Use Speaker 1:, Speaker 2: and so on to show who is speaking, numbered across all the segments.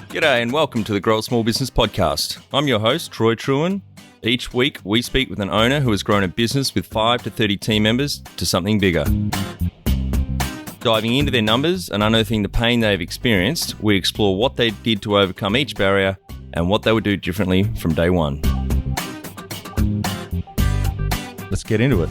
Speaker 1: G'day and welcome to the Grow a Small Business Podcast. I'm your host, Troy Truen. Each week, we speak with an owner who has grown a business with 5 to 30 team members to something bigger. Diving into their numbers and unearthing the pain they've experienced, we explore what they did to overcome each barrier and what they would do differently from day one. Let's get into it.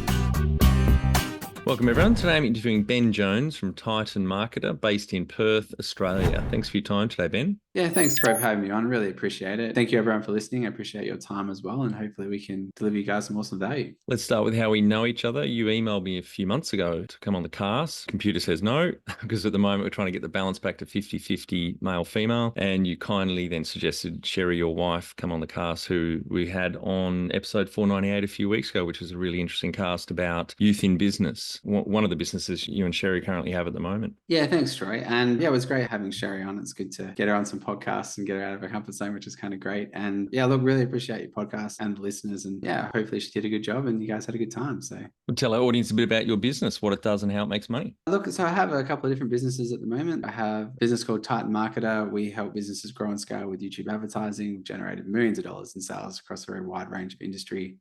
Speaker 1: Welcome everyone. Today I'm interviewing Ben Jones from Titan Marketer based in Perth, Australia. Thanks for your time today, Ben.
Speaker 2: Yeah, thanks, Troy, for having me on. Really appreciate it. Thank you, everyone, for listening. I appreciate your time as well, and hopefully we can deliver you guys some awesome value.
Speaker 1: Let's start with how we know each other. You emailed me a few months ago to come on the cast. Computer says no, because at the moment we're trying to get the balance back to 50-50 male-female, and you kindly then suggested Sherry, your wife, come on the cast, who we had on episode 498 a few weeks ago, which was a really interesting cast about youth in business, one of the businesses you and Sherry currently have at the moment.
Speaker 2: Yeah, thanks, Troy. And yeah, it was great having Sherry on. It's good to get her on some podcasts and get her out of her comfort zone, which is kind of great. And yeah, look, really appreciate your podcast and the listeners. And yeah, hopefully she did a good job and you guys had a good time. So
Speaker 1: we'll tell our audience a bit about your business, what it does and how it makes money.
Speaker 2: Look, so I have a couple of different businesses at the moment. I have a business called Titan Marketer. We help businesses grow and scale with YouTube advertising. We've generated millions of dollars in sales across a very wide range of industry,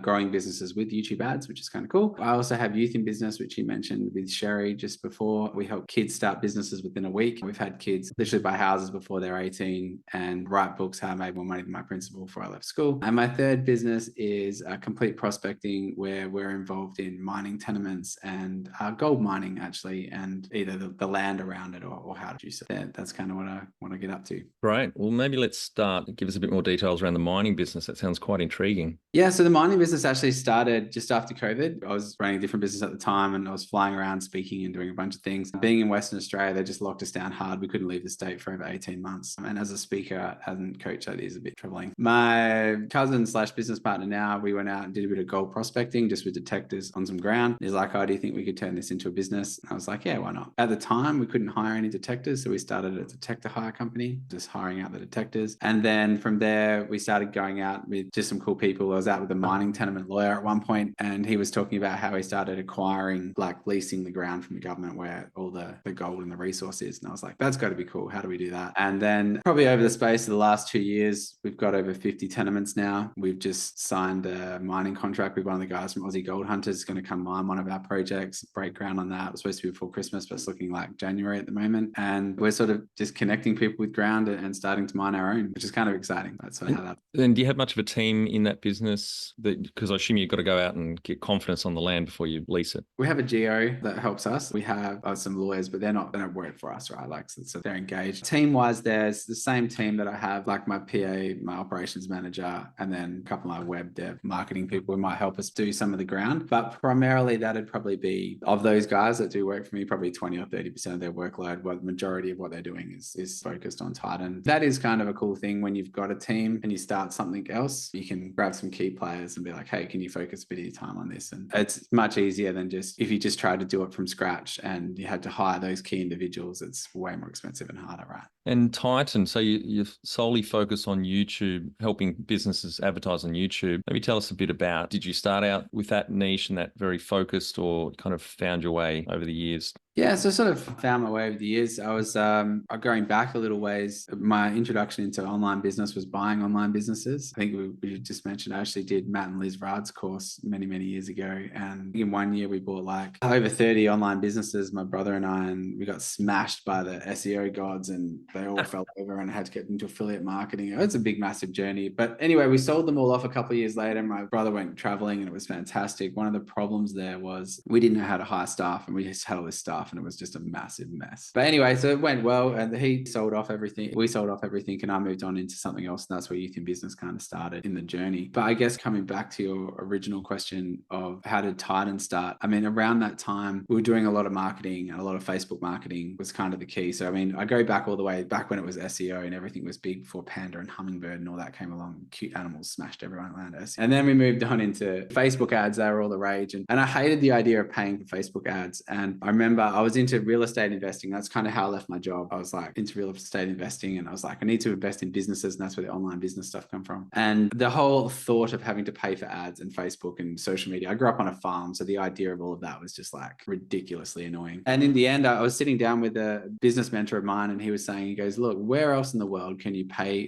Speaker 2: growing businesses with YouTube ads, which is kind of cool. I also have Youth in Business, which you mentioned with Sherry just before. We help kids start businesses within a week. We've had kids literally buy houses before they're 18 and write books, how I made more money than my principal before I left school. And my third business is complete prospecting, where we're involved in mining tenements and gold mining, actually, and either the land around it or how to use it. That's kind of what I want to get up to.
Speaker 1: Great. Well, maybe let's start. Give us a bit more details around the mining business. That sounds quite intriguing.
Speaker 2: Yeah, so the mining business actually started just after COVID. I was running a different business at the time and I was flying around speaking and doing a bunch of things. Being in Western Australia, they just locked us down hard. We couldn't leave the state for over 18 months. And as a speaker and coach, that is a bit troubling. My cousin / business partner now, we went out and did a bit of gold prospecting just with detectors on some ground. He's like, oh, do you think we could turn this into a business? And I was like, yeah, why not? At the time, we couldn't hire any detectors. So we started a detector hire company, just hiring out the detectors. And then from there, we started going out with just some cool people. I was out with a mining tenement lawyer at one point, and he was talking about how he started acquiring, like leasing the ground from the government where all the gold and the resource is. And I was like, that's got to be cool. How do we do that? And then probably over the space of the last 2 years, we've got over 50 tenements now. We've just signed a mining contract with one of the guys from Aussie Gold Hunters, going to come mine one of our projects, break ground on that. It was supposed to be before Christmas, but it's looking like January at the moment. And we're sort of just connecting people with ground and starting to mine our own, which is kind of exciting. That's sort of how that.
Speaker 1: Then do you have much of a team in that business? Because I assume you've got to go out and get confidence on the land before you lease it.
Speaker 2: We have a geo that helps us. We have some lawyers, but they don't work for us, right? Like, so they're engaged. Team-wise, there's the same team that I have, like my PA, my operations manager, and then a couple of my web dev marketing people who might help us do some of the ground. But primarily that'd probably be, of those guys that do work for me, probably 20 or 30% of their workload, well, the majority of what they're doing is focused on Titan. That is kind of a cool thing when you've got a team and you start something else, you can grab some key players and be like, hey, can you focus a bit of your time on this? And it's much easier than just if you just try to do it from scratch and you had to hire those key individuals. It's way more expensive and harder, right?
Speaker 1: And Titan, so you solely focus on YouTube, helping businesses advertise on YouTube. Maybe tell us a bit about, did you start out with that niche and that very focused, or kind of found your way over the years?
Speaker 2: Yeah, so sort of found my way over the years. I was going back a little ways. My introduction into online business was buying online businesses. I think we just mentioned I actually did Matt and Liz Rad's course many, many years ago. And in 1 year, we bought like over 30 online businesses, my brother and I, and we got smashed by the SEO gods and they all fell over and I had to get into affiliate marketing. It's a big, massive journey. But anyway, we sold them all off a couple of years later. My brother went traveling and it was fantastic. One of the problems there was we didn't know how to hire staff and we just had all this stuff and it was just a massive mess. But anyway, so it went well and he sold off everything. We sold off everything and I moved on into something else. And that's where Youth in Business kind of started in the journey. But I guess coming back to your original question of how did Titan start? I mean, around that time, we were doing a lot of marketing and a lot of Facebook marketing was kind of the key. So, I mean, I go back all the way back when it was SEO and everything was big before Panda and Hummingbird and all that came along. Cute animals smashed everyone around us. And then we moved on into Facebook ads. They were all the rage. And I hated the idea of paying for Facebook ads. And I remember I was into real estate investing. That's kind of how I left my job. I was like into real estate investing, and I was like, I need to invest in businesses, and that's where the online business stuff come from. And the whole thought of having to pay for ads and Facebook and social media. I grew up on a farm, so the idea of all of that was just like ridiculously annoying. And in the end, I was sitting down with a business mentor of mine, and he was saying, he goes, look, where else in the world can you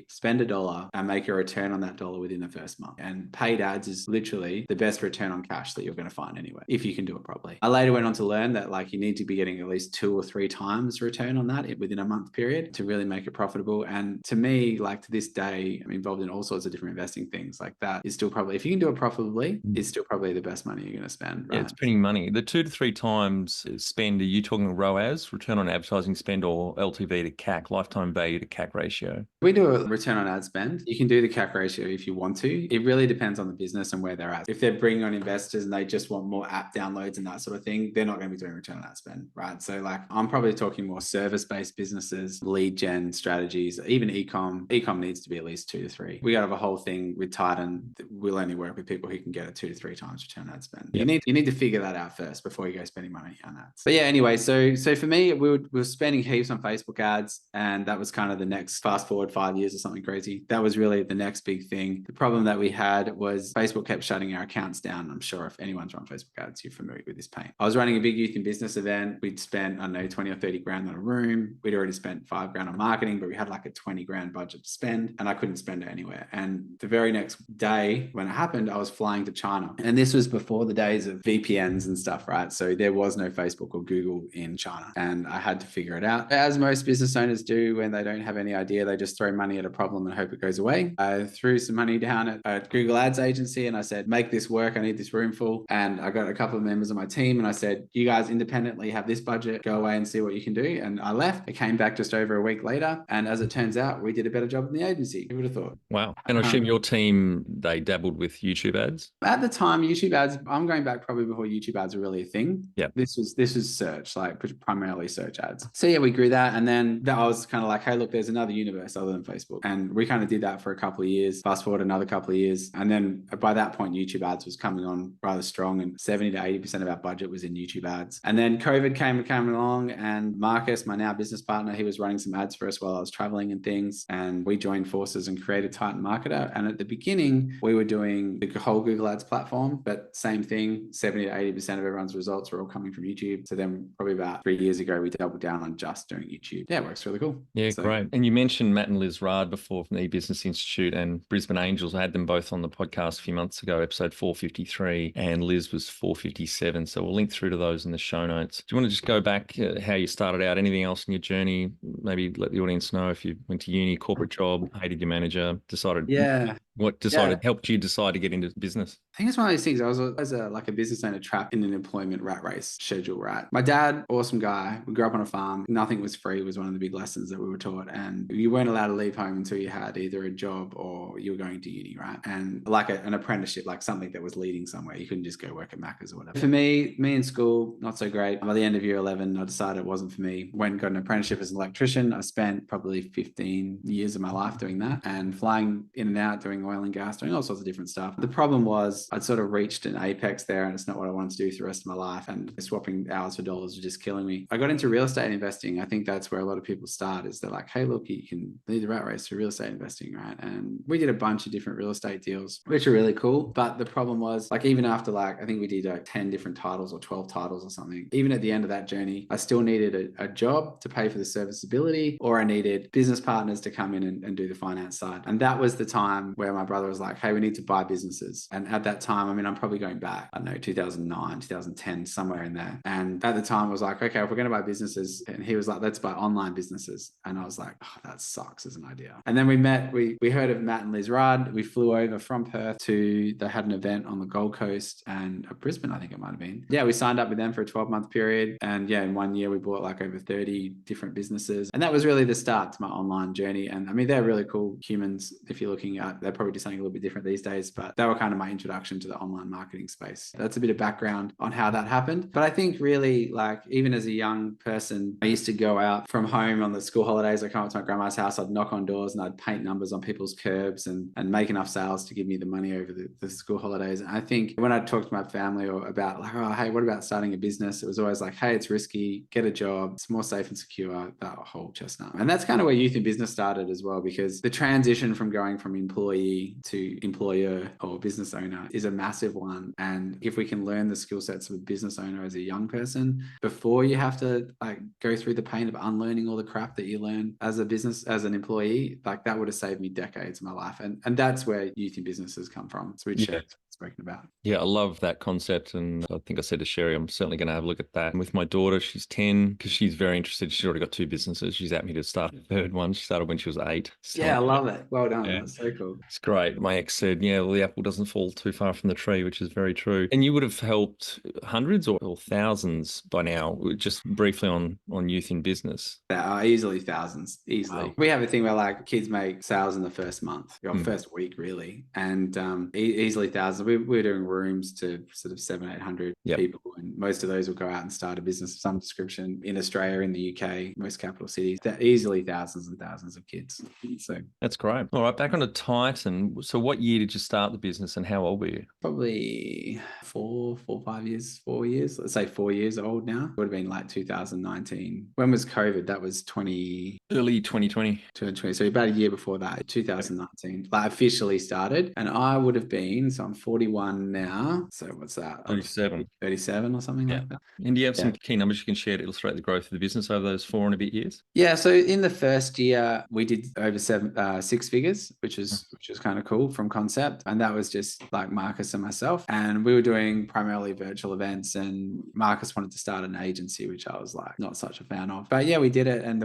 Speaker 2: spend $1 and make a return on that dollar within the first month? And paid ads is literally the best return on cash that you're going to find anywhere, if you can do it properly. I later went on to learn that like you need to be getting at least 2 or 3 times return on that within a month period to really make it profitable. And to me, like to this day, I'm involved in all sorts of different investing things. Like that is still probably, if you can do it profitably, it's still probably the best money you're going to spend. Right?
Speaker 1: Yeah, it's printing money. The 2 to 3 times spend, are you talking ROAS, return on advertising spend, or LTV to CAC, lifetime value to CAC ratio?
Speaker 2: We do a return on ad spend. You can do the CAC ratio if you want to. It really depends on the business and where they're at. If they're bringing on investors and they just want more app downloads and that sort of thing, they're not going to be doing return on ad spend, right? So like I'm probably talking more service-based businesses, lead gen strategies, even e-com. E-com needs to be at least 2 to 3. We got to have a whole thing with Titan. We'll only work with people who can get a 2 to 3 times return on ad spend. Yep. You need to figure that out first before you go spending money on ads. But yeah, anyway, so for me, we were spending heaps on Facebook ads, and that was kind of the next, fast forward 5 years or something crazy. That was really the next big thing. The problem that we had was Facebook kept shutting our accounts down. I'm sure if anyone's run Facebook ads, you're familiar with this pain. I was running a big youth and business event. We'd spent, I don't know, 20 or 30 grand on a room. We'd already spent 5 grand on marketing, but we had like a 20 grand budget to spend, and I couldn't spend it anywhere. And the very next day when it happened, I was flying to China. And this was before the days of VPNs and stuff, right? So there was no Facebook or Google in China, and I had to figure it out. As most business owners do when they don't have any idea, they just throw money at a problem and hope it goes away. I threw some money down at a Google Ads agency, and I said, make this work. I need this room full. And I got a couple of members of my team, and I said, you guys independently have this budget, go away and see what you can do. And I left. I came back just over a week later, and as it turns out, we did a better job than the agency. Who would have thought?
Speaker 1: Wow. And I assume your team, they dabbled with YouTube ads?
Speaker 2: At the time, YouTube ads, I'm going back probably before YouTube ads were really a thing.
Speaker 1: Yeah.
Speaker 2: This was search, like primarily search ads. So yeah, we grew that. And then I was kind of like, hey, look, there's another universe other than Facebook. And we kind of did that for a couple of years, fast forward another couple of years. And then by that point, YouTube ads was coming on rather strong, and 70 to 80% of our budget was in YouTube ads. And then COVID came along, and Marcus, my now business partner, he was running some ads for us while I was traveling and things. And we joined forces and created Titan Marketer. And at the beginning, we were doing the whole Google Ads platform, but same thing, 70 to 80% of everyone's results were all coming from YouTube. So then probably about 3 years ago, we doubled down on just doing YouTube. Yeah, it works really cool.
Speaker 1: Yeah, great. And you mentioned Matt and Liz Rard before from the E-Business Institute and Brisbane Angels. I had them both on the podcast a few months ago, episode 453, and Liz was 457. So we'll link through to those in the show notes. Do you want to just go back how you started out? Anything else in your journey? Maybe let the audience know if you went to uni, corporate job, hated your manager, decided. Yeah. What helped you decide to get into business?
Speaker 2: I think it's one of those things. I was like a business owner trapped in an employment rat race schedule, right? My dad, awesome guy. We grew up on a farm. Nothing was free was one of the big lessons that we were taught. And you weren't allowed to leave home until you had either a job or you were going to uni, right? And like an apprenticeship, like something that was leading somewhere. You couldn't just go work at Macca's or whatever. For me in school, not so great. By the end of year 11, I decided it wasn't for me. Went and got an apprenticeship as an electrician. I spent probably 15 years of my life doing that and flying in and out, doing oil and gas, doing all sorts of different stuff. The problem was I'd sort of reached an apex there, and it's not what I wanted to do for the rest of my life. And swapping hours for dollars was just killing me. I got into real estate investing. I think that's where a lot of people start, is they're like, hey, look, you can lead the rat race for real estate investing, right? And we did a bunch of different real estate deals, which are really cool. But the problem was, like, even after I think we did 10 different titles or 12 titles or something, even at the end of that journey, I still needed a job to pay for the serviceability, or I needed business partners to come in and do the finance side. And that was the time where my brother was like, hey, we need to buy businesses. And at that time, I mean, I'm probably going back, I don't know, 2009, 2010, somewhere in there. And at the time I was like, okay, if we're going to buy businesses, and he was like, let's buy online businesses. And I was like, oh, that sucks as an idea. And then we met, we heard of Matt and Liz Rard. We flew over from Perth they had an event on the Gold Coast and Brisbane, I think it might've been. Yeah, we signed up with them for a 12-month period. And yeah, in 1 year, we bought like over 30 different businesses. And that was really the start to my online journey. And I mean, they're really cool humans. If you're looking at, they're probably probably do something a little bit different these days, but they were kind of my introduction to the online marketing space. That's a bit of background on how that happened. But I think really, like, even as a young person, I used to go out from home on the school holidays. I'd come up to my grandma's house, I'd knock on doors and I'd paint numbers on people's curbs and make enough sales to give me the money over the school holidays. And I think when I talked to my family or about like, oh, hey, what about starting a business? It was always like, hey, it's risky, get a job, it's more safe and secure, that whole chestnut. And that's kind of where Youth in Business started as well, because the transition from going from employee to employer or business owner is a massive one. And if we can learn the skill sets of a business owner as a young person before you have to like go through the pain of unlearning all the crap that you learn as a business, as an employee, like that would have saved me decades of my life. And that's where Youth in Business has come from. So we'd spoken about.
Speaker 1: Yeah, I love that concept. And I think I said to Sherry, I'm certainly going to have a look at that. And with my daughter, she's 10, because she's very interested. She's already got 2 businesses. She's at me to start a third one. She started when she was 8. So,
Speaker 2: yeah, I love it. Well done.
Speaker 1: yeah,
Speaker 2: That's so cool.
Speaker 1: it's great. My ex said, yeah, well, the apple doesn't fall too far from the tree, which is very true. And you would have helped hundreds or thousands by now, just briefly on Youth in Business.
Speaker 2: Easily thousands, easily. Wow. We have a thing where like kids make sales in the first month or first week really, and easily thousands. We're doing rooms to sort of 700-800 people, and most of those will go out and start a business of some description in Australia, in the UK, most capital cities. Easily thousands and thousands of kids. So
Speaker 1: that's great. All right, back on to Titan. So what year did you start the business and how old were you?
Speaker 2: Probably 5 years, 4 years. Let's say 4 years old now. It would have been like 2019. When was COVID? That was
Speaker 1: early 2020.
Speaker 2: 2020. So about a year before that, 2019, like officially started. And I would have been, so I'm 41 now. So what's that? 37 or something like that.
Speaker 1: And do you have some key numbers you can share to illustrate the growth of the business over those 4 and a bit years?
Speaker 2: Yeah. So in the first year, we did over 6 figures, which is kind of cool from concept. And that was just like Marcus and myself. And we were doing primarily virtual events, and Marcus wanted to start an agency, which I was like not such a fan of. But yeah, we did it. And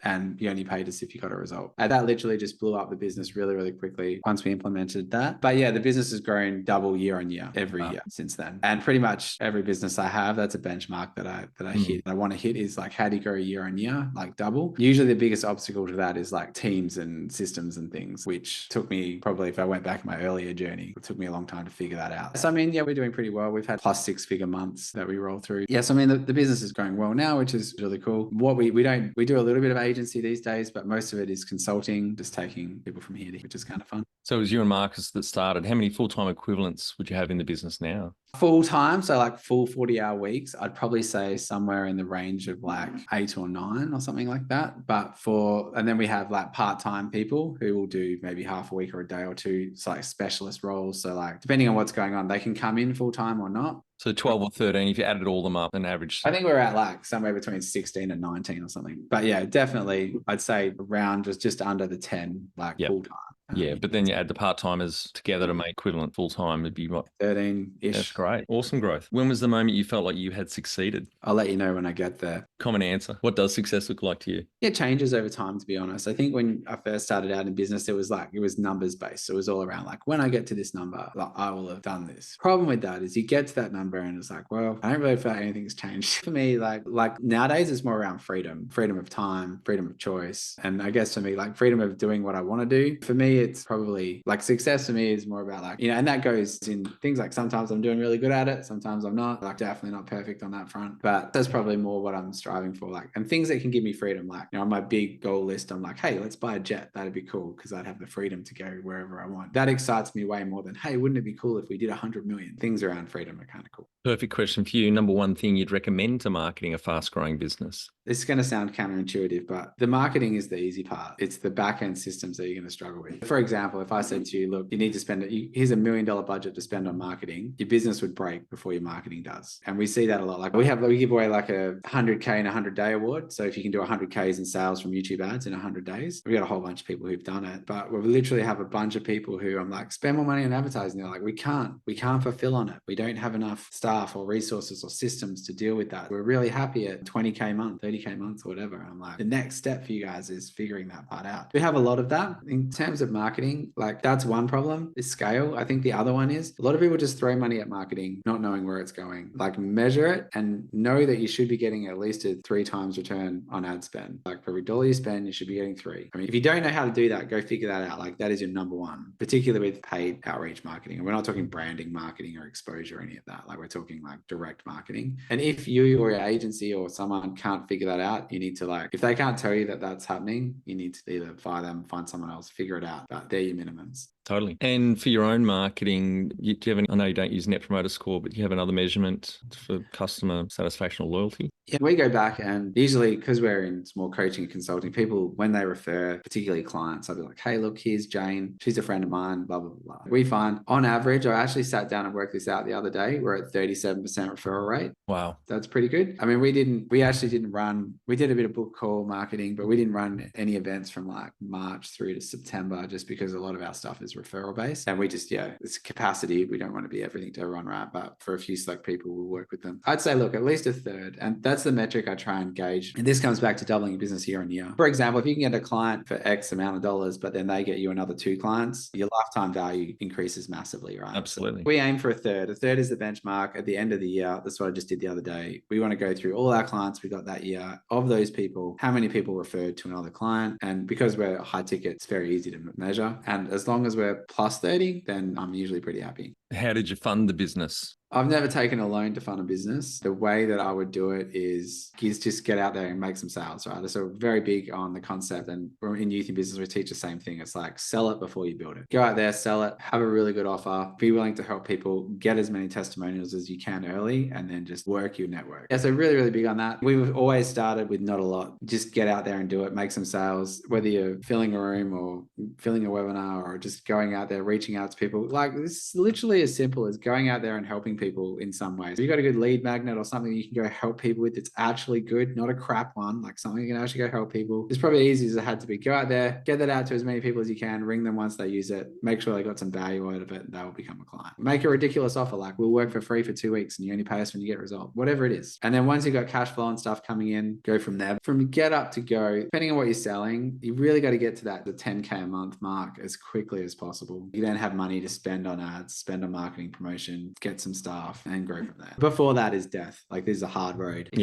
Speaker 2: and you only paid us if you got a result. And that literally just blew up the business really, really quickly once we implemented that. But yeah, the business has grown double year on year every year since then. And pretty much every business I have, that's a benchmark that I hit. I want to hit is like, how do you grow year on year, like double? Usually the biggest obstacle to that is like teams and systems and things, which took me probably, if I went back in my earlier journey, it took me a long time to figure that out. So I mean, yeah, we're doing pretty well. We've had plus 6-figure months that we roll through. Yes, I mean, the business is going well now, which is really cool. What we do a little bit of agency these days, but most of it is consulting, just taking people from here to here, which is kind of fun.
Speaker 1: So it was you and Marcus that started. How many full-time equivalents would you have in the business now?
Speaker 2: Full time, so like full 40-hour weeks, I'd probably say somewhere in the range of like 8 or 9 or something like that. And then we have like part-time people who will do maybe half a week or a day or two. It's like specialist roles. So like depending on what's going on, they can come in full time or not.
Speaker 1: So 12 or 13, if you added all them up, an average.
Speaker 2: I think we're at like somewhere between 16 and 19 or something. But yeah, definitely, I'd say around just under the 10, like full time.
Speaker 1: Yeah, but then you add the part-timers together to make equivalent full-time, it'd be what?
Speaker 2: 13-ish.
Speaker 1: That's great. Awesome growth. When was the moment you felt like you had succeeded?
Speaker 2: I'll let you know when I get there.
Speaker 1: Common answer. What does success look like to you?
Speaker 2: It changes over time, to be honest. I think when I first started out in business, it was numbers based. So it was all around like, when I get to this number, like, I will have done this. Problem with that is you get to that number and it's like, well, I don't really feel like anything's changed. For me, like nowadays it's more around freedom of time, freedom of choice. And I guess for me, like freedom of doing what I want to do. For me, it's probably like success for me is more about like, and that goes in things like sometimes I'm doing really good at it. Sometimes I'm not, like definitely not perfect on that front, but that's probably more what I'm striving for. Like, and things that can give me freedom, like, on my big goal list, I'm like, hey, let's buy a jet. That'd be cool because I'd have the freedom to go wherever I want. That excites me way more than, hey, wouldn't it be cool if we did 100 million? Things around freedom are kind of cool.
Speaker 1: Perfect question for you. Number one thing you'd recommend to marketing a fast-growing business?
Speaker 2: This is going to sound counterintuitive, but the marketing is the easy part. It's the back-end systems that you're going to struggle with. For example, if I said to you, look, you need to spend here's $1 million budget to spend on marketing, your business would break before your marketing does. And we see that a lot. Like we give away like a 100K in a 100-day award. So if you can do 100Ks in sales from YouTube ads in 100 days, we've got a whole bunch of people who've done it. But we literally have a bunch of people who I'm like, spend more money on advertising. They're like, we can't fulfill on it. We don't have enough staff or resources or systems to deal with that. We're really happy at 20K a month, 30K months or whatever. I'm like, the next step for you guys is figuring that part out. We have a lot of that. In terms of marketing, like that's one problem is scale. I think the other one is a lot of people just throw money at marketing, not knowing where it's going. Like measure it and know that you should be getting at least a 3 times return on ad spend. Like for every dollar you spend, you should be getting 3. I mean, if you don't know how to do that, go figure that out. Like that is your number one, particularly with paid outreach marketing. And we're not talking branding marketing or exposure or any of that. Like we're talking like direct marketing. And if you or your agency or someone can't figure that out, you need to like, if they can't tell you that that's happening, you need to either fire them, find someone else, figure it out. But they're your minimums.
Speaker 1: Totally. And for your own marketing, do you have any, I know you don't use Net Promoter Score, but do you have another measurement for customer satisfaction or loyalty?
Speaker 2: Yeah, we go back and usually because we're in small coaching and consulting, people, when they refer, particularly clients, I'll be like, hey, look, here's Jane. She's a friend of mine, blah, blah, blah. We find on average, I actually sat down and worked this out the other day. We're at 37% referral rate.
Speaker 1: Wow.
Speaker 2: That's pretty good. I mean, we actually didn't run, we did a bit of book call marketing, but we didn't run any events from like March through to September just because a lot of our stuff is referral based. And we just, it's capacity. We don't want to be everything to everyone, right? But for a few select people, we'll work with them. I'd say, look, at least a third. And that's the metric I try and gauge. And this comes back to doubling your business year on year. For example, if you can get a client for X amount of dollars, but then they get you another 2 clients, your lifetime value increases massively, right?
Speaker 1: Absolutely.
Speaker 2: So we aim for a third. A third is the benchmark at the end of the year. That's what I just did the other day. We want to go through all our clients we got that year. Of those people, how many people referred to another client? And because we're high ticket, it's very easy to measure. And as long as we're plus 30, then I'm usually pretty happy.
Speaker 1: How did you fund the business?
Speaker 2: I've never taken a loan to fund a business. The way that I would do it is just get out there and make some sales, right? So very big on the concept. And we're in youth and business, we teach the same thing. It's like sell it before you build it. Go out there, sell it, have a really good offer, be willing to help people, get as many testimonials as you can early, and then just work your network. Yeah, so really, really big on that. We've always started with not a lot. Just get out there and do it, make some sales, whether you're filling a room or filling a webinar or just going out there, reaching out to people. Like it's literally as simple as going out there and helping people in some ways. If you've got a good lead magnet or something you can go help people with, it's actually good, not a crap one, like something you can actually go help people. It's probably easy as it had to be. Go out there, get that out to as many people as you can, ring them once they use it, make sure they got some value out of it, and they will become a client. Make a ridiculous offer, like we'll work for free for 2 weeks and you only pay us when you get a result, whatever it is. And then once you've got cash flow and stuff coming in, go from there. From get up to go, depending on what you're selling, you really got to get to the 10K a month mark as quickly as possible. You then have money to spend on ads, spend on marketing, promotion, get some staff, and grow from there. Before that is death. Like this is a hard road if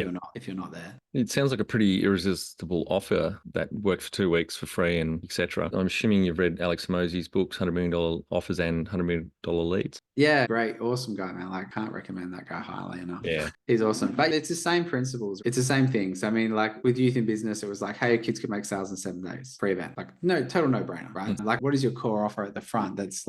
Speaker 2: you're not there.
Speaker 1: It sounds like a pretty irresistible offer that worked for 2 weeks for free and etc. I'm assuming you've read Alex Hormozi's books, $100 million offers and $100 million leads.
Speaker 2: Yeah, great. Awesome guy, man. Like can't recommend that guy highly enough.
Speaker 1: Yeah.
Speaker 2: He's awesome. But it's the same principles. It's the same things. I mean, like with youth in business, it was like, hey, kids could make sales in 7 days. Free event. Like total no brainer, right?
Speaker 1: Mm-hmm.
Speaker 2: Like what is your core offer at the front? That's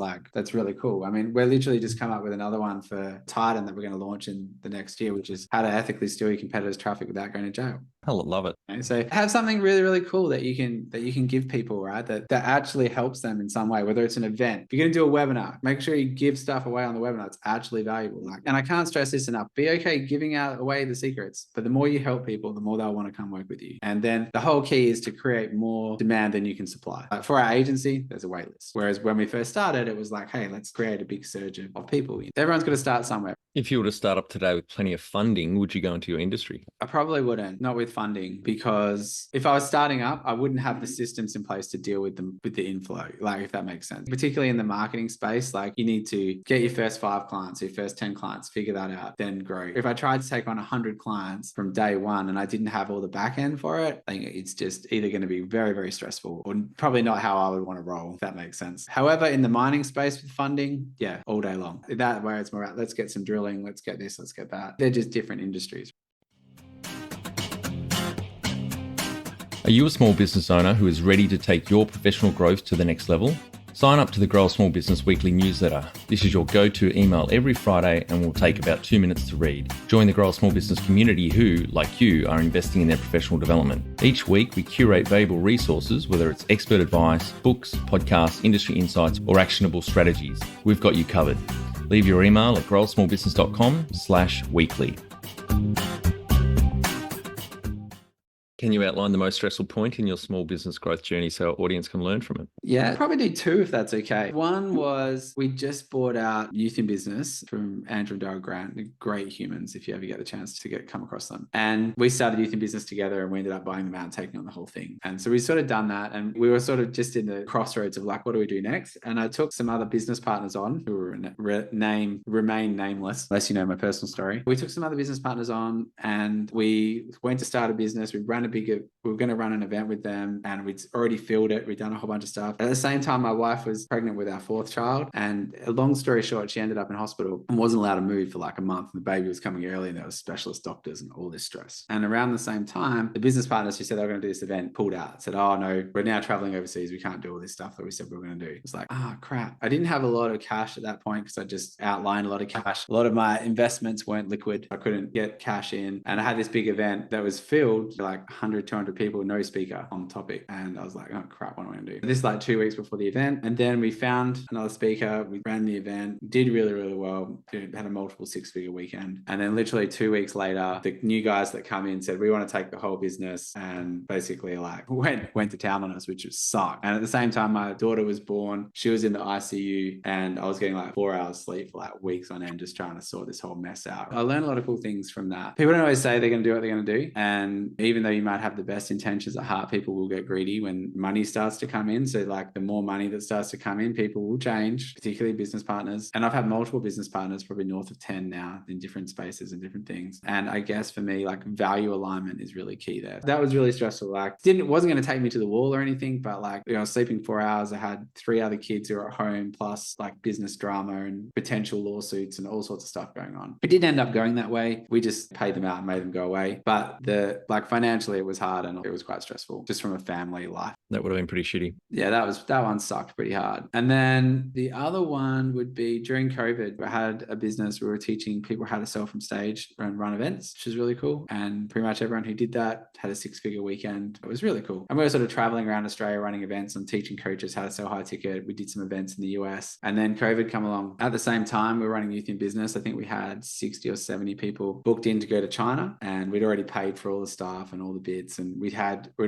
Speaker 2: really cool. I mean, we're literally just come up with another one for Titan that we're going to launch in the next year, which is how to ethically steal your competitors' traffic without going to jail.
Speaker 1: I love it.
Speaker 2: And so have something really, really cool that you can give people, right? That actually helps them in some way, whether it's an event. If you're going to do a webinar, make sure you give stuff away on the webinar. It's actually valuable. And I can't stress this enough. Be okay giving away the secrets, but the more you help people, the more they'll want to come work with you. And then the whole key is to create more demand than you can supply. For our agency, there's a wait list. Whereas when we first started, it was like, hey, let's create a big surge of people. Everyone's got to start somewhere.
Speaker 1: If you were to start up today with plenty of funding, would you go into your industry?
Speaker 2: I probably wouldn't, not with funding, because if I was starting up, I wouldn't have the systems in place to deal with the inflow, like if that makes sense. Particularly in the marketing space, like you need to get your first 5 clients, your first 10 clients, figure that out, then grow. If I tried to take on 100 clients from day one and I didn't have all the back end for it, I think it's just either going to be very, very stressful or probably not how I would want to roll, if that makes sense. However, in the mining space with funding, yeah, all day long. That way it's more about, let's get some drilling, let's get this, let's get that. They're just different industries.
Speaker 1: Are you a small business owner who is ready to take your professional growth to the next level? Sign up to the Grow a Small Business Weekly newsletter. This is your go-to email every Friday and will take about 2 minutes to read. Join the Grow a Small Business community who, like you, are investing in their professional development. Each week, we curate valuable resources, whether it's expert advice, books, podcasts, industry insights, or actionable strategies. We've got you covered. Leave your email at growasmallbusiness.com/weekly. Can you outline the most stressful point in your small business growth journey so our audience can learn from it?
Speaker 2: Yeah, probably do two if that's okay. One was we just bought out Youth in Business from Andrew and Dale Grant, great humans if you ever get the chance to come across them. And we started Youth in Business together and we ended up buying them out and taking on the whole thing. And so we sort of done that and we were sort of just in the crossroads of like, what do we do next? And I took some other business partners on who were remain nameless, unless you know my personal story. We took some other business partners on and we went to start a business. We were going to run an event with them and we'd already filled it. We'd done a whole bunch of stuff. At the same time, my wife was pregnant with our fourth child. And long story short, she ended up in hospital and wasn't allowed to move for like a month. And the baby was coming early and there was specialist doctors and all this stress. And around the same time, the business partners who said they were going to do this event pulled out, said, oh no, we're now traveling overseas. We can't do all this stuff that we said we were going to do. It's like, oh crap. I didn't have a lot of cash at that point because I just outlined a lot of cash. A lot of my investments weren't liquid. I couldn't get cash in. And I had this big event that was filled like 100, 200 people, no speaker on the topic. And I was like, oh crap, what am I going to do? This is like 2 weeks before the event. And then we found another speaker. We ran the event, did really, really well. Had a multiple six-figure weekend. And then literally 2 weeks later, the new guys that come in said, we want to take the whole business and basically like went to town on us, which was sucked. And at the same time, my daughter was born. She was in the ICU and I was getting like 4 hours sleep for like weeks on end, just trying to sort this whole mess out. I learned a lot of cool things from that. People don't always say they're going to do what they're going to do. And even though you might have the best intentions at heart, people will get greedy when money starts to come in. So like the more money that starts to come in, people will change, particularly business partners. And I've had multiple business partners, probably north of 10 now in different spaces and different things. And I guess for me, like value alignment is really key there. That was really stressful. Like wasn't going to take me to the wall or anything, but like, I was sleeping 4 hours. I had 3 other kids who were at home, plus like business drama and potential lawsuits and all sorts of stuff going on. It didn't end up going that way. We just paid them out and made them go away. But financially it was hard and it was quite stressful just from a family life.
Speaker 1: That would have been pretty shitty.
Speaker 2: Yeah, that one sucked pretty hard. And then the other one would be during COVID, I had a business where we were teaching people how to sell from stage and run events, which is really cool. And pretty much everyone who did that had a 6-figure weekend. It was really cool. And we were sort of traveling around Australia running events and teaching coaches how to sell high ticket. We did some events in the US and then COVID come along. At the same time, we were running Youth in Business. I think we had 60 or 70 people booked in to go to China and we'd already paid for all the staff and all the bits. And we'd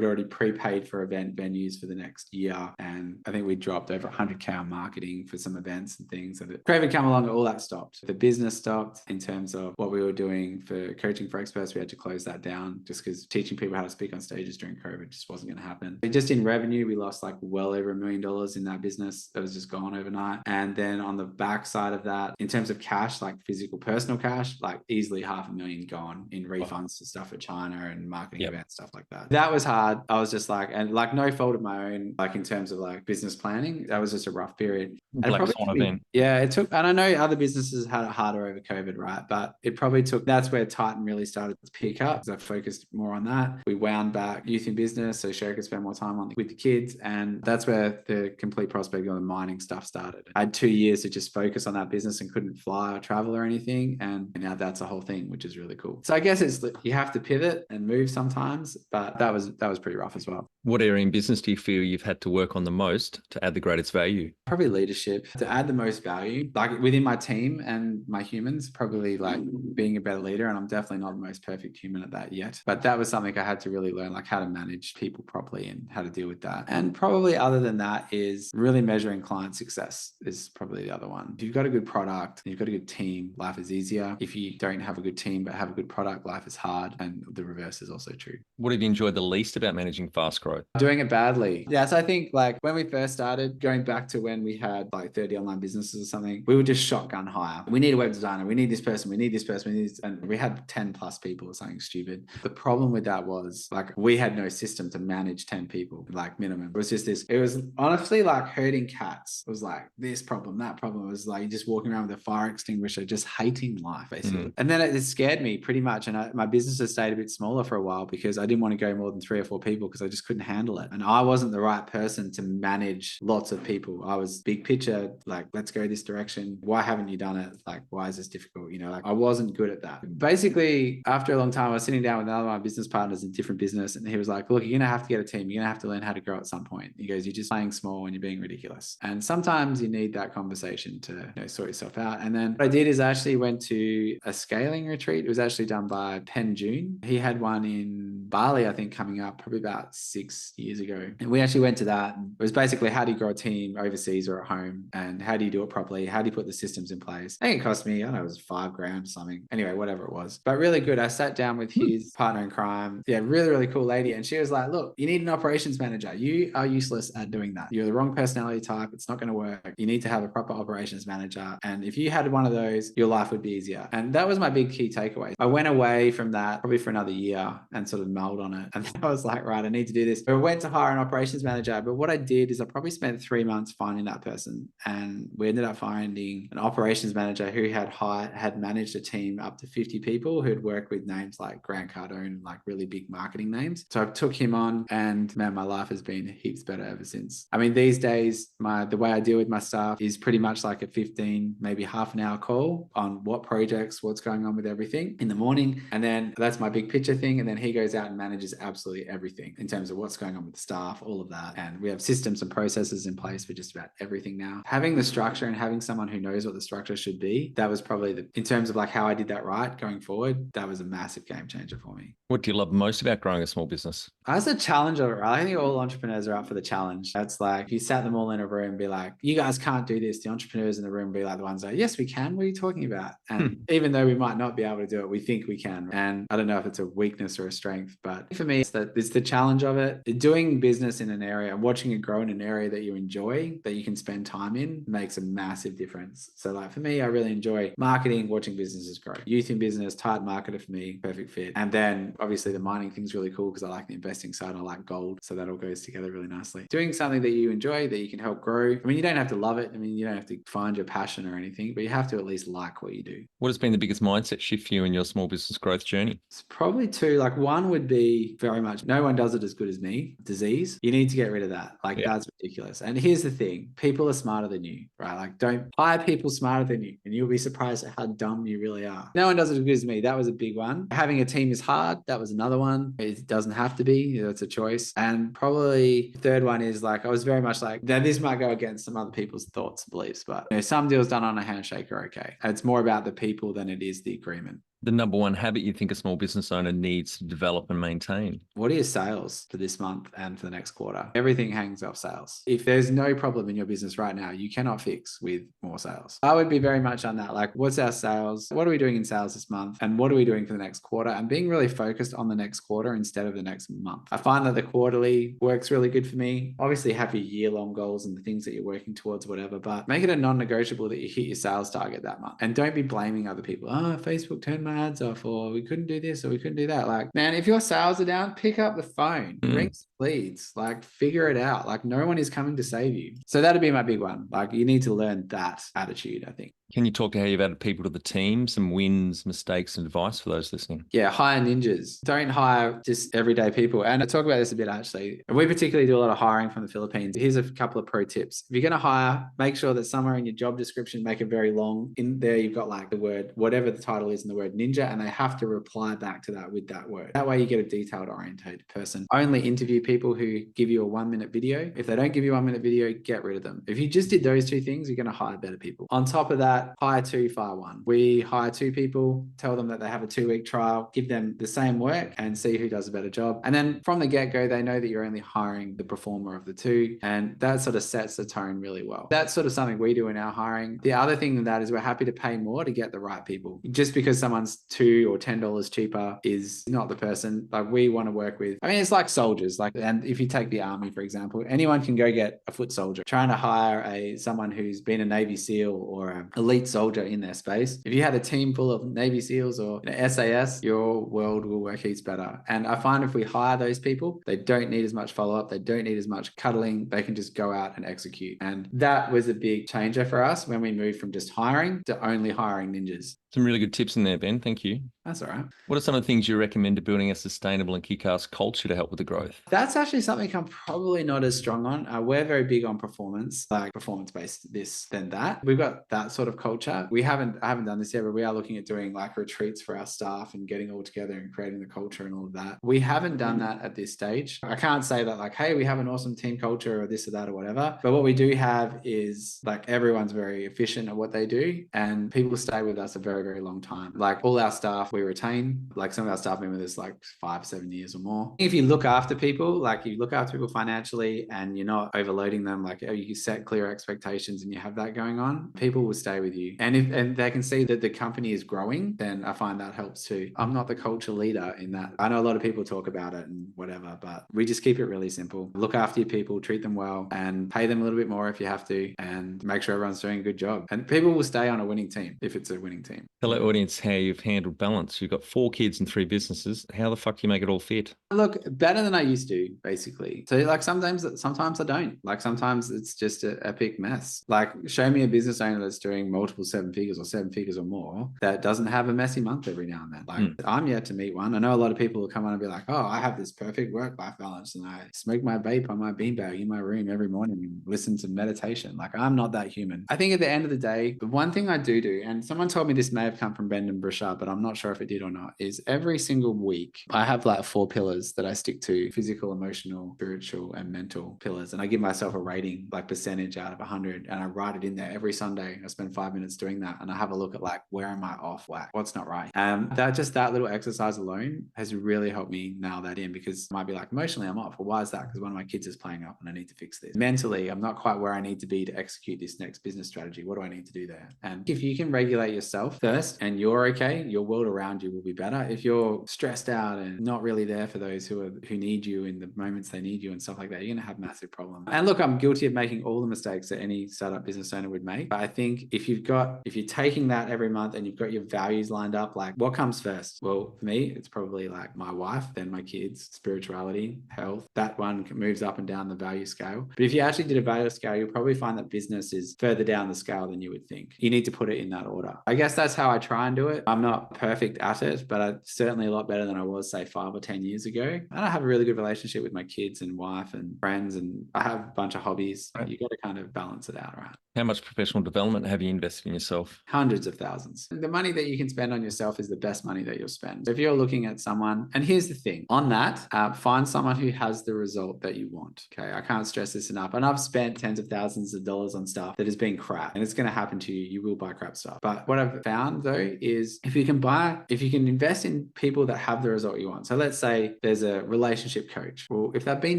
Speaker 2: already prepaid for event venues for the next year. And I think we dropped over 100K on marketing for some events and things. And COVID came along and all that stopped. The business stopped in terms of what we were doing for coaching for experts. We had to close that down just because teaching people how to speak on stages during COVID just wasn't going to happen. And just in revenue, we lost like well over $1 million in that business. That was just gone overnight. And then on the back side of that, in terms of cash, like physical personal cash, like easily $500,000 gone in refunds to stuff at China and marketing events, stuff like that. That was hard. I was just like, and like no fault of my own, like in terms of like business planning, that was just a rough period.
Speaker 1: Black swan event.
Speaker 2: Yeah, it took, and I know other businesses had it harder over COVID, right? But it probably took, that's where Titan really started to pick up because I focused more on that. We wound back Youth in Business so Sherry could spend more time with the kids. And that's where the complete prospect of the mining stuff started. I had 2 years to just focus on that business and couldn't fly or travel or anything. And now that's a whole thing, which is really cool. So I guess you have to pivot and move sometimes, but that was pretty rough as well.
Speaker 1: What area in business do you feel you've had to work on the most to add the greatest value?
Speaker 2: Probably leadership. To add the most value, like within my team and my humans, probably like being a better leader. And I'm definitely not the most perfect human at that yet. But that was something I had to really learn, like how to manage people properly and how to deal with that. And probably other than that is really measuring client success is probably the other one. If you've got a good product, you've got a good team, life is easier. If you don't have a good team, but have a good product, life is hard. And the reverse is also true.
Speaker 1: What have you enjoyed the least about managing fast growth?
Speaker 2: Doing it badly. Yeah, so I think like when we first started, going back to when we had like 30 online businesses or something, we would just shotgun hire. We need a web designer. We need this person. We need this person. We need this. And we had 10 plus people or something stupid. The problem with that was like we had no system to manage 10 people, like minimum. It was just this. It was honestly like herding cats. It was like this problem, that problem. It was like just walking around with a fire extinguisher, just hating life basically. And then it scared me pretty much. And my business has stayed a bit smaller for a while because I didn't want to go more than 3 or 4 people because I just couldn't handle it. And I wasn't the right person to manage lots of people. I was big picture, like, let's go this direction. Why haven't you done it? Like, why is this difficult? Like I wasn't good at that. Basically, after a long time, I was sitting down with another one of my business partners in a different business. And he was like, look, you're going to have to get a team. You're going to have to learn how to grow at some point. He goes, you're just playing small and you're being ridiculous. And sometimes you need that conversation to sort yourself out. And then what I did is I actually went to a scaling retreat. It was actually done by Penn June. He had one in Bali, I think, coming up probably about 6 years ago. And we actually went to that. It was basically, how do you grow a team overseas or at home? And how do you do it properly? How do you put the systems in place? I think it cost me, I don't know, it was $5,000 or something. Anyway, whatever it was. But really good. I sat down with his partner in crime. Yeah, really, really cool lady. And she was like, look, you need an operations manager. You are useless at doing that. You're the wrong personality type. It's not going to work. You need to have a proper operations manager. And if you had one of those, your life would be easier. And that was my big key takeaway. I went away from that probably for another year and sort of mulled on it. And I was like, right, I need to do this. But I went to hire an operations manager. But what I did is I probably spent 3 months finding that person. And we ended up finding an operations manager who had managed a team up to 50 people who had worked with names like Grant Cardone, like really big marketing names. So I took him on, and man, my life has been heaps better ever since. I mean, these days, the way I deal with my staff is pretty much like a 15, maybe half an hour call on what projects, what's going on with everything in the morning. And then that's my big picture thing. And then he goes out and manages absolutely everything in terms of what's going on with the staff, all of that. And we have systems and processes in place for just about everything now. Having the structure and having someone who knows what the structure should be, that was probably in terms of like how I did that right going forward, that was a massive game changer for me.
Speaker 1: What do you love most about growing a small business?
Speaker 2: That's the challenge of it, right? I think all entrepreneurs are up for the challenge. That's like, if you sat them all in a room and be like, you guys can't do this, the entrepreneurs in the room be like the ones like, yes, we can. What are you talking about? And even though we might not be able to do it, we think we can. And I don't know if it's a weakness or a strength, but for me, it's the challenge of it. Doing business in an area and watching it grow in an area that you enjoy, that you can spend time in, makes a massive difference. So like for me, I really enjoy marketing, watching businesses grow. Youth in business, tight marketer for me, perfect fit. And then obviously the mining thing's really cool because I like the investing side. I like gold. So that all goes together really nicely. Doing something that you enjoy, that you can help grow. I mean, you don't have to love it. I mean, you don't have to find your passion or anything, but you have to at least like what you do.
Speaker 1: What has been the biggest mindset shift for you in your small business growth journey?
Speaker 2: It's probably two. Like one would be very much, no one does it as good as me. Disease. You need to get rid of that. Like that's ridiculous. And here's the thing. People are smarter than you, right? Like don't hire people smarter than you and you'll be surprised at how dumb you really are. No one does it as good as me. That was a big one. Having a team is hard. That was another one. It doesn't have to be. It's a choice. And probably the third one is like, I was very much like, now this might go against some other people's thoughts and beliefs, but some deals done on a handshake are okay. And it's more about the people than it is the agreement.
Speaker 1: The number one habit you think a small business owner needs to develop and maintain?
Speaker 2: What are your sales for this month and for the next quarter? Everything hangs off sales. If there's no problem in your business right now, you cannot fix with more sales. I would be very much on that. Like, what's our sales? What are we doing in sales this month? And what are we doing for the next quarter? And being really focused on the next quarter instead of the next month. I find that the quarterly works really good for me. Obviously, have your year-long goals and the things that you're working towards, whatever, but make it a non-negotiable that you hit your sales target that month. And don't be blaming other people. Oh, Facebook turned my ads off, or we couldn't do this, or we couldn't do that. Like, man, if your sales are down, pick up the phone, ring some leads, like figure it out. Like no one is coming to save you. So that'd be my big one. Like you need to learn that attitude, I think.
Speaker 1: Can you talk to how you've added people to the team, some wins, mistakes, and advice for those listening?
Speaker 2: Yeah, hire ninjas. Don't hire just everyday people. And I talk about this a bit actually. We particularly do a lot of hiring from the Philippines. Here's a couple of pro tips. If you're going to hire, make sure that somewhere in your job description, make it very long. In there, you've got like the word, whatever the title is in the word ninja, and they have to reply back to that with that word. That way you get a detailed oriented person. Only interview people who give you a 1-minute video. If they don't give you a 1-minute video, get rid of them. If you just did those two things, you're going to hire better people. On top of that, hire 2, fire 1. We hire 2 people, tell them that they have a 2-week trial, give them the same work and see who does a better job. And then from the get-go, they know that you're only hiring the performer of the 2. And that sort of sets the tone really well. That's sort of something we do in our hiring. The other thing than that is we're happy to pay more to get the right people. Just because someone's $2 or $10 cheaper is not the person. Like we want to work with, I mean, it's like soldiers. Like, and if you take the army, for example, anyone can go get a foot soldier. Trying to hire someone who's been a Navy SEAL or an elite soldier in their space. If you had a team full of Navy SEALs or SAS, your world will work heaps better. And I find if we hire those people, they don't need as much follow-up. They don't need as much cuddling. They can just go out and execute. And that was a big changer for us when we moved from just hiring to only hiring ninjas.
Speaker 1: Some really good tips in there, Ben. Thank you.
Speaker 2: That's all right.
Speaker 1: What are some of the things you recommend to building a sustainable and kick-ass culture to help with the growth?
Speaker 2: That's actually something I'm probably not as strong on. We're very big on performance, like performance-based this, then that. We've got that sort of culture. I haven't done this yet, but we are looking at doing like retreats for our staff and getting all together and creating the culture and all of that. We haven't done that at this stage. I can't say that like, hey, we have an awesome team culture or this or that or whatever. But what we do have is like everyone's very efficient at what they do and people stay with us a very, very long time. Like all our staff we retain, like some of our staff have been with us like 5-7 years or more. If you look after people, like you look after people financially and you're not overloading them, like you set clear expectations and you have that going on, people will stay with you. And they can see that the company is growing, then I find that helps too. I'm not the culture leader in that. I know a lot of people talk about it and whatever, but we just keep it really simple. Look after your people, treat them well and pay them a little bit more if you have to and make sure everyone's doing a good job. And people will stay on a winning team if it's a winning team.
Speaker 1: Tell our audience how you've handled balance. You've got 4 kids and 3 businesses. How the fuck do you make it all fit?
Speaker 2: Look, better than I used to, basically. So like sometimes I don't. Like sometimes it's just an epic mess. Like show me a business owner that's doing multiple 7 figures or 7 figures or more that doesn't have a messy month every now and then. Like I'm yet to meet one. I know a lot of people will come on and be like, oh, I have this perfect work-life balance and I smoke my vape on my beanbag in my room every morning and listen to meditation. Like I'm not that human. I think at the end of the day, the one thing I do, and someone told me this may have come from Brendan Burchard, but I'm not sure if it did or not, is every single week I have like 4 pillars that I stick to: physical, emotional, spiritual, and mental pillars. And I give myself a rating, like percentage out of 100, and I write it in there every Sunday. I spend 5 minutes doing that, and I have a look at like, where am I off whack? What's not right? That little exercise alone has really helped me nail that in, because I might be like, emotionally, I'm off. Well, why is that? Because one of my kids is playing up, and I need to fix this. Mentally, I'm not quite where I need to be to execute this next business strategy. What do I need to do there? And if you can regulate yourself first, and you're okay, your world around you will be better. If you're stressed out and not really there for those who need you in the moments they need you and stuff like that, you're going to have massive problems. And look, I'm guilty of making all the mistakes that any startup business owner would make. But I think if you're taking that every month and you've got your values lined up, like what comes first? Well, for me, it's probably like my wife, then my kids, spirituality, health. That one moves up and down the value scale. But if you actually did a value scale, you'll probably find that business is further down the scale than you would think. You need to put it in that order. I guess that's how I try and do it. I'm not perfect at it, but I'm certainly a lot better than I was, say, 5 or 10 years ago. And I have a really good relationship with my kids and wife and friends, and I have a bunch of hobbies. Right. You got to kind of balance it out, right?
Speaker 1: How much professional development have you invested in yourself?
Speaker 2: Hundreds of thousands. The money that you can spend on yourself is the best money that you'll spend. So if you're looking at someone, and here's the thing on that, find someone who has the result that you want. Okay. I can't stress this enough. And I've spent tens of thousands of dollars on stuff that has been crap, and it's going to happen to you. You will buy crap stuff. But what I've found though is if you can invest in people that have the result you want. So let's say there's a relationship coach. Well, if they've been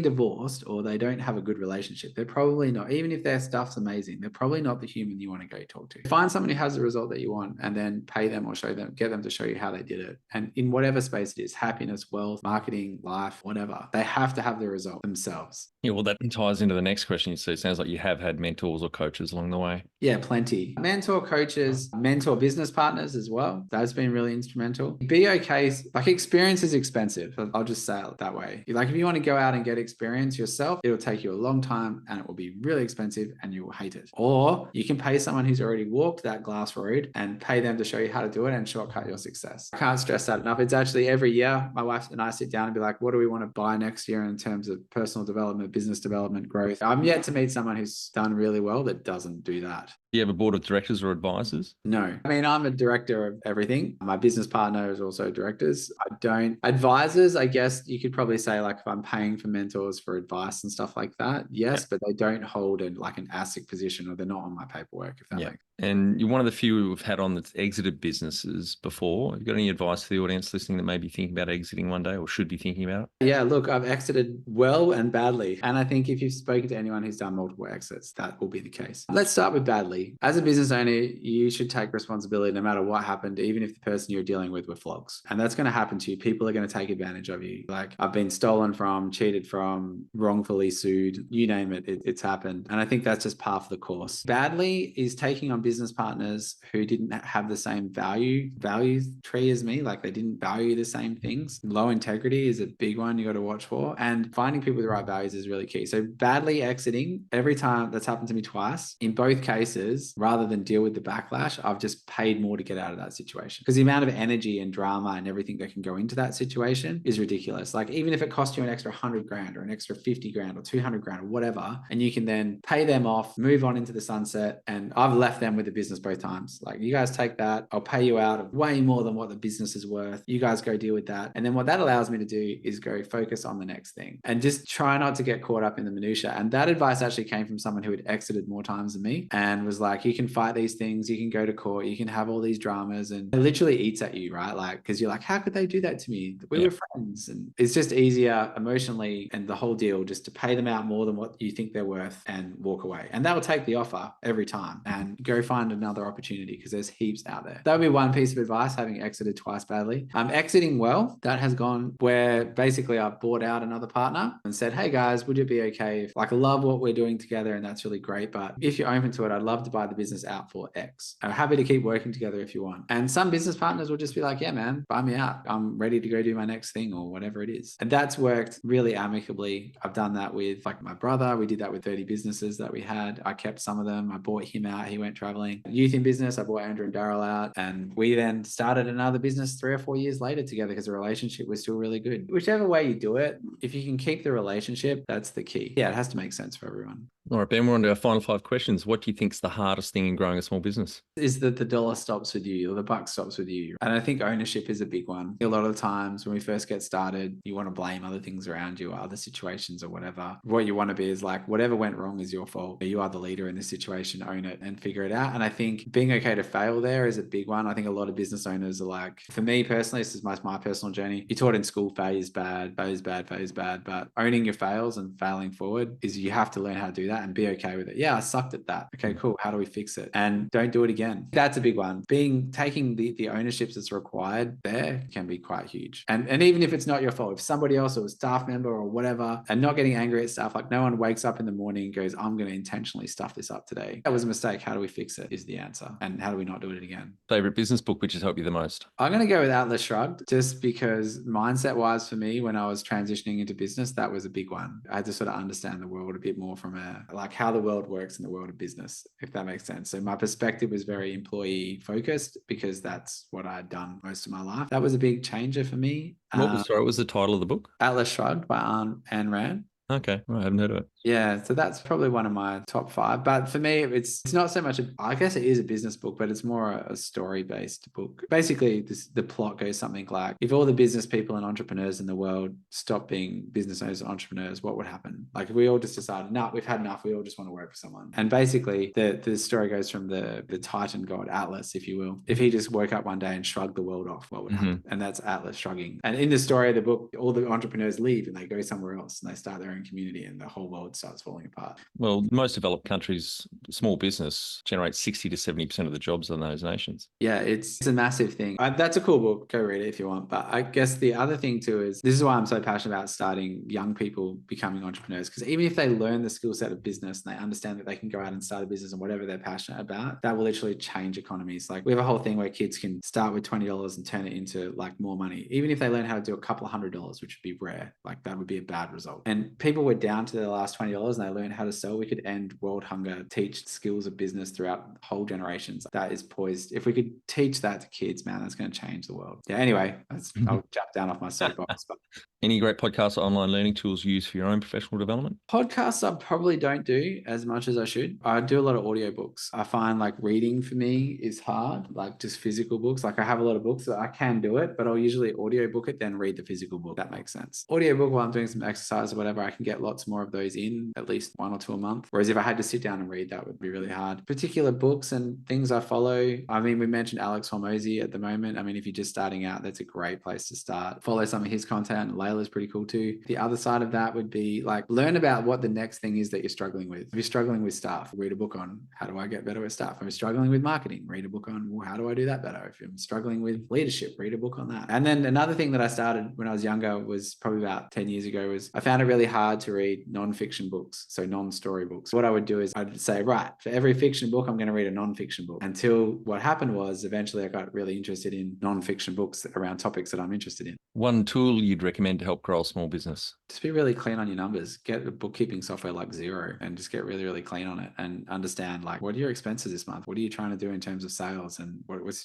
Speaker 2: divorced or they don't have a good relationship, they're probably not, even if their stuff's amazing, they're probably not the human you want to go talk to. Find someone who has the result that you want and then pay them or get them to show you how they did it. And in whatever space it is, happiness, wealth, marketing, life, whatever, they have to have the result themselves.
Speaker 1: Yeah, well, that ties into the next question. You see, it sounds like you have had mentors or coaches along the way.
Speaker 2: Yeah, plenty. Mentor coaches, mentor business partners as well. That's been really instrumental. Be okay. Like experience is expensive. I'll just say it that way. Like if you want to go out and get experience yourself, it'll take you a long time and it will be really expensive and you will hate it. Or you can pay someone who's already walked that glass road and pay them to show you how to do it and shortcut your success. I can't stress that enough. It's actually every year, my wife and I sit down and be like, what do we want to buy next year in terms of personal development, business development, growth? I'm yet to meet someone who's done really well that doesn't do that.
Speaker 1: Do you have a board of directors or advisors?
Speaker 2: No. I mean, I'm a director of everything. My business partner is also directors. Advisors, I guess you could probably say, like, if I'm paying for mentors for advice and stuff like that, yes, but they don't hold an ASIC position, or they're not on my paperwork, if that makes sense.
Speaker 1: And you're one of the few we've had on that's exited businesses before. Have you got any advice for the audience listening that may be thinking about exiting one day or should be thinking about it?
Speaker 2: Yeah, look, I've exited well and badly. And I think if you've spoken to anyone who's done multiple exits, that will be the case. Let's start with badly. As a business owner, you should take responsibility no matter what happened, even if the person you're dealing with were flogs. And that's going to happen to you. People are going to take advantage of you. Like I've been stolen from, cheated from, wrongfully sued, you name it, it's happened. And I think that's just par for the course. Badly is taking on business partners who didn't have the same value tree as me. Like they didn't value the same things. Low integrity is a big one you got to watch for. And finding people with the right values is really key. So badly exiting, every time that's happened to me twice, in both cases, rather than deal with the backlash, I've just paid more to get out of that situation. Because the amount of energy and drama and everything that can go into that situation is ridiculous. Like even if it costs you an extra 100 grand or an extra 50 grand or 200 grand or whatever, and you can then pay them off, move on into the sunset. And I've left them with the business both times. Like you guys take that, I'll pay you out of way more than what the business is worth. You guys go deal with that. And then what that allows me to do is go focus on the next thing and just try not to get caught up in the minutia. And that advice actually came from someone who had exited more times than me and was like, you can fight these things, you can go to court, you can have all these dramas, and it literally eats at you, right? Like, because you're like, how could they do that to me? We were friends. And it's just easier emotionally and the whole deal just to pay them out more than what you think they're worth and walk away. And that will take the offer every time and go find another opportunity because there's heaps out there. That would be one piece of advice, having exited twice badly. Exiting well, that has gone where basically I've bought out another partner and said, hey guys, would it be okay if, like, I love what we're doing together and that's really great, but if you're open to it, I'd love to buy the business out for X. I'm happy to keep working together if you want. And some business partners will just be like, yeah, man, buy me out. I'm ready to go do my next thing or whatever it is. And that's worked really amicably. I've done that with like my brother. We did that with 30 businesses that we had. I kept some of them. I bought him out. He went traveling. Youth in business, I bought Andrew and Daryl out. And we then started another business 3 or 4 years later together because the relationship was still really good. Whichever way you do it, if you can keep the relationship, that's the key. Yeah, it has to make sense for everyone.
Speaker 1: All right, Ben, we're on to our final 5 questions. What do you think is the hardest thing in growing a small business?
Speaker 2: Is that the dollar stops with you or the buck stops with you. And I think ownership is a big one. A lot of the times when we first get started, you want to blame other things around you or other situations or whatever. What you want to be is like, whatever went wrong is your fault. You are the leader in this situation, own it and figure it out. And I think being okay to fail there is a big one. I think a lot of business owners are like, for me personally, this is my personal journey. You're taught in school, failure is bad, but owning your fails and failing forward is you have to learn how to do that and be okay with it. Yeah, I sucked at that. Okay, cool. How do we fix it? And don't do it again. That's a big one. Taking the ownerships that's required there can be quite huge. And even if it's not your fault, if somebody else or a staff member or whatever, and not getting angry at stuff, like no one wakes up in the morning and goes, I'm going to intentionally stuff this up today. That was a mistake. How do we fix it is the answer. And how do we not do it again?
Speaker 1: Favorite business book which has helped you the most?
Speaker 2: I'm going to go with Atlas Shrugged, just because mindset wise for me, when I was transitioning into business, that was a big one. I had to sort of understand the world a bit more from like how the world works in the world of business, if that makes sense. So my perspective was very employee focused because that's what I'd done most of my life. That was a big changer for me.
Speaker 1: What was the title of the book?
Speaker 2: Atlas Shrugged by Ayn Rand.
Speaker 1: Okay, well, I haven't heard of it.
Speaker 2: Yeah, so that's probably one of my top 5. But for me, it's not so much, I guess it is a business book, but it's more a story-based book. Basically, the plot goes something like, if all the business people and entrepreneurs in the world stop being business owners and entrepreneurs, what would happen? Like if we all just decided, no, we've had enough, we all just want to work for someone. And basically, the story goes from the Titan god Atlas, if you will. If he just woke up one day and shrugged the world off, what would happen? And that's Atlas shrugging. And in the story of the book, all the entrepreneurs leave and they go somewhere else and they start their own community and the whole world starts falling apart.
Speaker 1: Well, most developed countries, small business generates 60 to 70% of the jobs in those nations.
Speaker 2: Yeah, it's a massive thing. That's a cool book. Go read it if you want. But I guess the other thing too is, this is why I'm so passionate about starting young people becoming entrepreneurs. Because even if they learn the skill set of business and they understand that they can go out and start a business and whatever they're passionate about, that will literally change economies. Like we have a whole thing where kids can start with $20 and turn it into like more money. Even if they learn how to do a couple of $100, which would be rare, like that would be a bad result. And people were down to their last $20 and they learned how to sell. We could end world hunger, teach skills of business throughout whole generations. That is poised. If we could teach that to kids, man, that's going to change the world. Yeah, anyway, I'll jump down off my soapbox. But
Speaker 1: any great podcasts or online learning tools you use for your own professional development?
Speaker 2: Podcasts I probably don't do as much as I should. I do a lot of audiobooks. I find like reading for me is hard, like just physical books. Like I have a lot of books that I can do it, but I'll usually audiobook it, then read the physical book. That makes sense. Audiobook while I'm doing some exercise or whatever, I can get lots more of those in, at least 1 or 2 a month. Whereas if I had to sit down and read, that would be really hard. Particular books and things I follow. I mean, we mentioned Alex Hormozy at the moment. I mean, if you're just starting out, that's a great place to start. Follow some of his content. Layla's pretty cool too. The other side of that would be like, learn about what the next thing is that you're struggling with. If you're struggling with staff, read a book on how do I get better with staff. If you're struggling with marketing, read a book on, well, how do I do that better? If I'm struggling with leadership, read a book on that. And then another thing that I started when I was younger was probably about 10 years ago was I found it really hard hard to read non-fiction books, so non-story books. What I would do is I'd say, right, for every fiction book, I'm going to read a non-fiction book, until what happened was eventually I got really interested in non-fiction books around topics that I'm interested in.
Speaker 1: One tool you'd recommend to help grow a small business?
Speaker 2: Just be really clean on your numbers. Get a bookkeeping software like Xero and just get really, really clean on it and understand, like, what are your expenses this month? What are you trying to do in terms of sales? And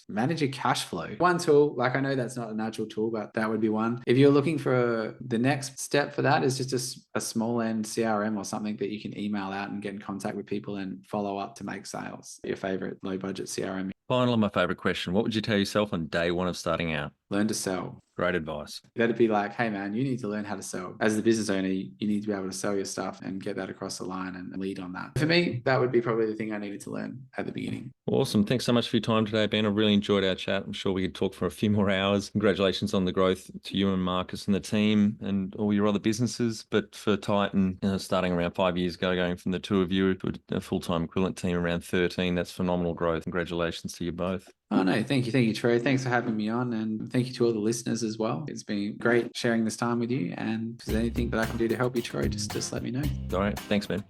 Speaker 2: manage your cash flow. One tool, like, I know that's not a natural tool, but that would be one. If you're looking for the next step for that, is just a small end CRM or something that you can email out and get in contact with people and follow up to make sales. Your favorite low budget CRM.
Speaker 1: Finally, my favorite question. What would you tell yourself on day one of starting out?
Speaker 2: Learn to sell.
Speaker 1: Great advice.
Speaker 2: That'd be like, hey man, you need to learn how to sell. As the business owner, you need to be able to sell your stuff and get that across the line and lead on that. For me, that would be probably the thing I needed to learn at the beginning.
Speaker 1: Awesome. Thanks so much for your time today, Ben. I really enjoyed our chat. I'm sure we could talk for a few more hours. Congratulations on the growth to you and Marcus and the team and all your other businesses. But for Titan, starting around 5 years ago, going from the two of you to a full-time equivalent team around 13, that's phenomenal growth. Congratulations to you both.
Speaker 2: Oh, no, thank you, Troy. Thanks for having me on, and thank you to all the listeners as well. It's been great sharing this time with you, and if there's anything that I can do to help you, Troy, just let me know.
Speaker 1: All right. Thanks, Ben.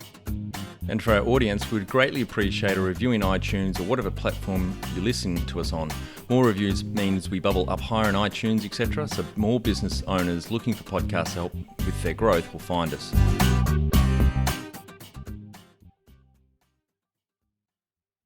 Speaker 1: And for our audience, we'd greatly appreciate a review in iTunes or whatever platform you listen to us on. More reviews means we bubble up higher in iTunes, etc. So more business owners looking for podcast help with their growth will find us.